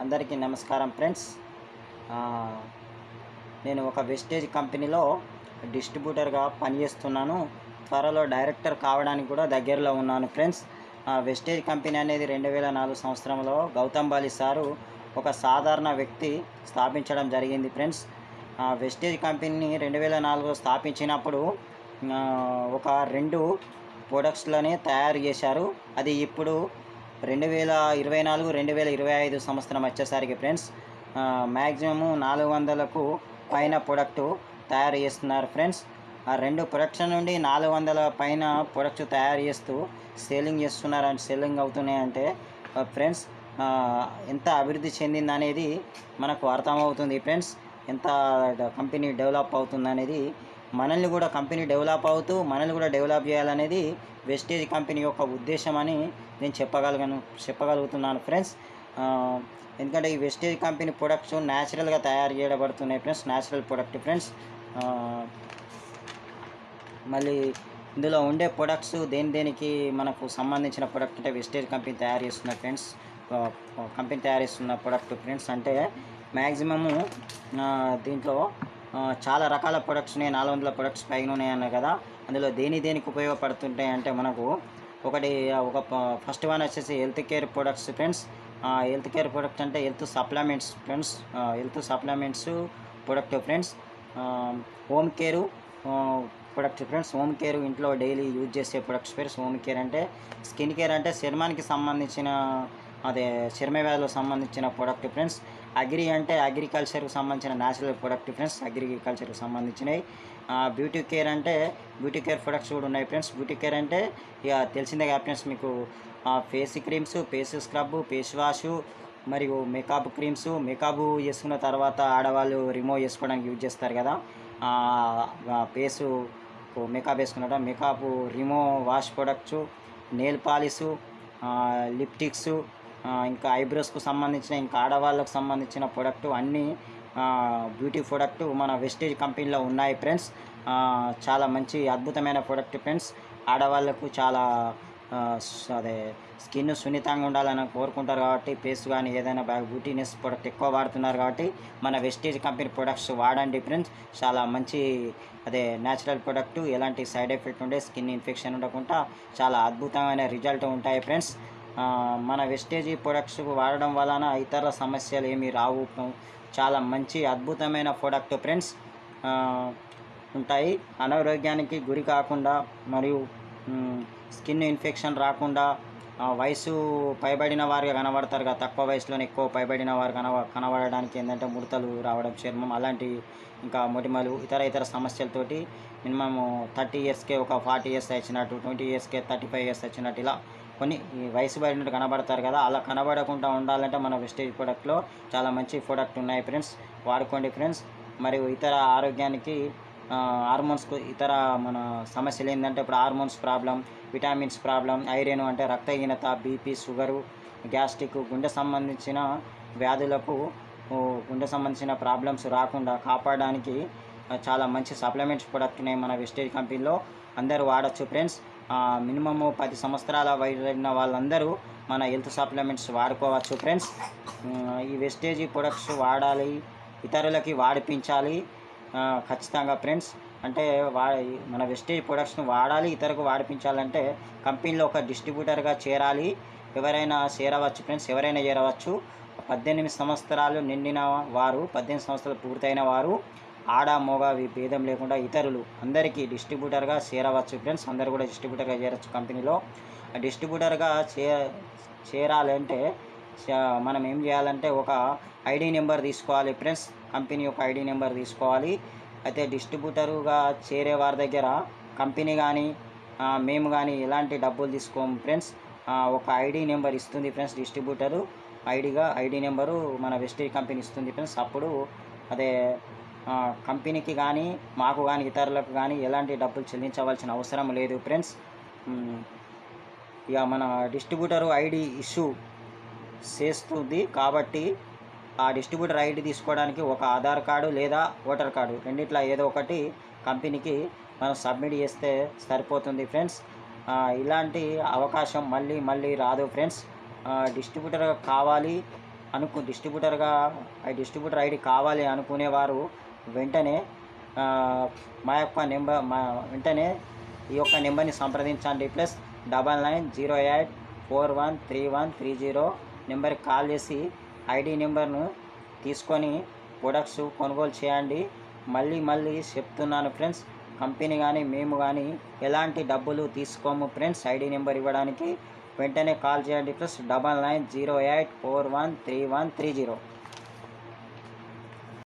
అందరికీ నమస్కారం ఫ్రెండ్స్. ఆ, నేను ఒక వెస్టేజ్ కంపెనీలో డిస్ట్రిబ్యూటర్గా పనిచేస్తున్నాను. త్వరలో డైరెక్టర్ కావడానికి కూడా దగ్గరలో ఉన్నాను ఫ్రెండ్స్. వెస్టేజ్ కంపెనీ అనేది 2004 సంవత్సరంలో గౌతమ్ బాలి సారు ఒక సాధారణ వ్యక్తి స్థాపించడం జరిగింది ఫ్రెండ్స్. వెస్టేజ్ కంపెనీని 2004లో స్థాపించినప్పుడు ఒక 2 ప్రొడక్ట్స్లని తయారు చేశారు. అది ఇప్పుడు 2024 2025 సంవత్సరం వచ్చేసరికి ఫ్రెండ్స్ మ్యాక్సిమము 400కు పైన ప్రొడక్టు తయారు చేస్తున్నారు ఫ్రెండ్స్. ఆ 2 ప్రొడక్ట్స్ నుండి 400 పైన ప్రొడక్ట్స్ తయారు చేస్తూ సేలింగ్ చేస్తున్నారంటే సెల్లింగ్ అవుతున్నాయంటే ఫ్రెండ్స్ ఎంత అభివృద్ధి చెందిందనేది మనకు అర్థమవుతుంది ఫ్రెండ్స్. ఎంత కంపెనీ డెవలప్ అవుతుందనేది, మనల్ని కూడా కంపెనీ డెవలప్ అవుతూ మనల్ని కూడా డెవలప్ చేయాలనేది వెస్టేజ్ కంపెనీ యొక్క ఉద్దేశం అని నేను చెప్పగలుగుతున్నాను ఫ్రెండ్స్. ఎందుకంటే ఈ వెస్టేజ్ కంపెనీ ప్రొడక్ట్స్ న్యాచురల్గా తయారు చేయబడుతున్నాయి ఫ్రెండ్స్. Natural product friends. మళ్ళీ ఇందులో ఉండే ప్రొడక్ట్స్ దేనికి మనకు సంబంధించిన ప్రొడక్ట్ అంటే వెస్టేజ్ కంపెనీ తయారు చేస్తున్న ఫ్రెండ్స్. కంపెనీ తయారు చేస్తున్న ప్రొడక్ట్ ఫ్రెండ్స్ అంటే మ్యాక్సిమము దీంట్లో చాలా రకాల ప్రొడక్ట్స్ ఉన్నాయి. 400 ప్రొడక్ట్స్ పైన ఉన్నాయి అన్నారు కదా. అందులో దేనికి ఉపయోగపడుతుంటాయి అంటే మనకు ఒక ఫస్ట్ వన్ వచ్చేసి health care products friends. Health care product అంటే health supplements friends. Health supplements product friends. Home care product friends. Home care ఇంట్లో డైలీ యూజ్ చేసే ప్రొడక్ట్స్ ఫ్రెండ్స్. హోమ్ కేర్ అంటే స్కిన్ కేర్ అంటే చర్మానికి సంబంధించిన చర్మ వ్యాధులకు సంబంధించిన ప్రొడక్ట్ ఫ్రెండ్స్. అగ్రి అంటే అగ్రికల్చర్కి సంబంధించిన న్యాచురల్ ప్రొడక్ట్ ఫ్రెండ్స్. అగ్రికల్చర్కి సంబంధించినవి. బ్యూటీ కేర్ అంటే బ్యూటీ కేర్ ప్రొడక్ట్స్ కూడా ఉన్నాయి ఫ్రెండ్స్. బ్యూటీ కేర్ అంటే ఇక తెలిసిందే కదా ఫ్రెండ్స్ మీకు. Face creams, face scrub, face wash మరియు మేకప్ క్రీమ్స్. మేకప్ చేసుకున్న తర్వాత ఆడవాళ్ళు రిమూవ్ చేసుకోవడానికి యూజ్ చేస్తారు కదా. ఫేసు మేకప్ వేసుకున్నట makeup remove wash products, nail polish, lipsticks, ఇంకా ఐబ్రోస్కు సంబంధించిన, ఇంకా ఆడవాళ్ళకు సంబంధించిన ప్రొడక్టు అన్నీ బ్యూటీ ప్రొడక్టు మన వెస్టేజ్ కంపెనీలో ఉన్నాయి ఫ్రెండ్స్. చాలా మంచి అద్భుతమైన ప్రొడక్ట్ ఫ్రెండ్స్. ఆడవాళ్ళకు చాలా స్కిన్ సున్నితంగా ఉండాలని కోరుకుంటారు కాబట్టి ఫేస్ కానీ ఏదైనా బాగా బ్యూటీనెస్ ప్రొడక్ట్ ఎక్కువ వాడుతున్నారు కాబట్టి మన వెస్టేజ్ కంపెనీ ప్రొడక్ట్స్ వాడండి ఫ్రెండ్స్. చాలా మంచి న్యాచురల్ ప్రొడక్టు. ఎలాంటి సైడ్ ఎఫెక్ట్ ఉండే స్కిన్ ఇన్ఫెక్షన్ ఉండకుండా చాలా అద్భుతమైన రిజల్ట్ ఉంటాయి ఫ్రెండ్స్. మన వెస్టేజ్ ప్రొడక్ట్స్ వాడడం వలన ఇతర సమస్యలు ఏమీ రావు. చాలా మంచి అద్భుతమైన ప్రొడక్ట్ ఫ్రెండ్స్ ఉంటాయి. అనారోగ్యానికి గురి కాకుండా మరియు స్కిన్ ఇన్ఫెక్షన్ రాకుండా, వయసు పైబడిన వారుగా కనబడతారు కదా, తక్కువ వయసులోనే ఎక్కువ పైబడిన వారు కనబడడానికి ఏంటంటే ముడతలు రావడం, చర్మం అలాంటి, ఇంకా మొటిమలు, ఇతర సమస్యలతోటి మినిమమ్ 30 ఇయర్స్కే ఒక 40 ఇయర్స్ వచ్చినట్టు, 20 ఇయర్స్కే 35 ఇయర్స్ వచ్చినట్టు, ఇలా కొన్ని వయసు పడినట్టు కనబడతారు కదా, అలా కనబడకుండా ఉండాలంటే మన వెస్టేజ్ ప్రొడక్ట్లో చాలా మంచి ప్రొడక్ట్ ఉన్నాయి ఫ్రెండ్స్. వాడుకోండి ఫ్రెండ్స్. మరియు ఇతర ఆరోగ్యానికి హార్మోన్స్కు ఇతర మన సమస్యలు ఏంటంటే ఇప్పుడు hormones problem, vitamins problem, iron అంటే రక్తహీనత, బీపీ, షుగరు, గ్యాస్ట్రిక్, గుండె సంబంధించిన వ్యాధులకు, గుండె సంబంధించిన ప్రాబ్లమ్స్ రాకుండా కాపాడడానికి చాలా మంచి సప్లిమెంట్స్ ప్రొడక్ట్ ఉన్నాయి మన వెస్టేజ్ కంపెనీలో. అందరూ వాడచ్చు ఫ్రెండ్స్. మినిమము 10 సంవత్సరాల వయసున్న వాళ్ళందరూ మన హెల్త్ సప్లిమెంట్స్ వాడుకోవచ్చు ఫ్రెండ్స్. ఈ వెస్టేజ్ ప్రొడక్ట్స్ వాడాలి, ఇతరులకి వాడిపించాలి ఖచ్చితంగా ఫ్రెండ్స్. అంటే మన వెస్టేజ్ ప్రొడక్ట్స్ని వాడాలి, ఇతరులకు వాడిపించాలంటే కంపెనీలో ఒక డిస్ట్రిబ్యూటర్గా చేరాలి. ఎవరైనా చేరవచ్చు ఫ్రెండ్స్. ఎవరైనా చేరవచ్చు. 18 సంవత్సరాలు నిండిన వారు, 18 సంవత్సరాలు పూర్తయిన వారు, ఆడ మోగ భేదం లేకుండా ఇతరులు అందరికీ డిస్ట్రిబ్యూటర్గా చేరవచ్చు ఫ్రెండ్స్. అందరూ కూడా డిస్ట్రిబ్యూటర్గా చేరవచ్చు కంపెనీలో. డిస్ట్రిబ్యూటర్గా చేరాలంటే మనం ఏం చేయాలంటే ఒక ఐడి నెంబర్ తీసుకోవాలి ఫ్రెండ్స్. కంపెనీ యొక్క ఐడి నెంబర్ తీసుకోవాలి. అయితే డిస్ట్రిబ్యూటరుగా చేరే వారి దగ్గర కంపెనీ కానీ మేము కానీ ఎలాంటి డబ్బులు తీసుకోము ఫ్రెండ్స్. ఒక ఐడి నెంబర్ ఇస్తుంది ఫ్రెండ్స్ డిస్ట్రిబ్యూటరు. ఐడి నెంబరు మన వెస్టేజ్ కంపెనీ ఇస్తుంది ఫ్రెండ్స్. అప్పుడు కంపెనీకి కానీ మాకు కానీ ఇతరులకు కానీ ఎలాంటి డబ్బులు చెల్లించవలసిన అవసరం లేదు ఫ్రెండ్స్. ఇక మన డిస్ట్రిబ్యూటరు ఐడి ఇష్యూ చేస్తుంది కాబట్టి ఆ డిస్ట్రిబ్యూటర్ ఐడి తీసుకోవడానికి ఒక ఆధార్ కార్డు లేదా ఓటర్ కార్డు రెండిట్లో ఏదో ఒకటి కంపెనీకి మనం సబ్మిట్ చేస్తే సరిపోతుంది ఫ్రెండ్స్. ఇలాంటి అవకాశం మళ్ళీ రాదు ఫ్రెండ్స్. డిస్ట్రిబ్యూటర్ కావాలి, డిస్ట్రిబ్యూటర్గా డిస్ట్రిబ్యూటర్ ఐడి కావాలి అనుకునేవారు వెంటనే ఆ, వెంటనే ఈ యొక్క నెంబర్ని సంప్రదించండి. ప్లస్ 9908413130 నెంబర్కి కాల్ చేసి ఐడి నెంబర్ను తీసుకొని ప్రొడక్ట్స్ కొనుగోలు చేయండి. మళ్ళీ చెప్తున్నాను ఫ్రెండ్స్, కంపెనీ కానీ మేము కానీ ఎలాంటి డబ్బులు తీసుకోము ఫ్రెండ్స్. ఐడి నెంబర్ ఇవ్వడానికి వెంటనే కాల్ చేయండి. ప్లస్ 9908413130.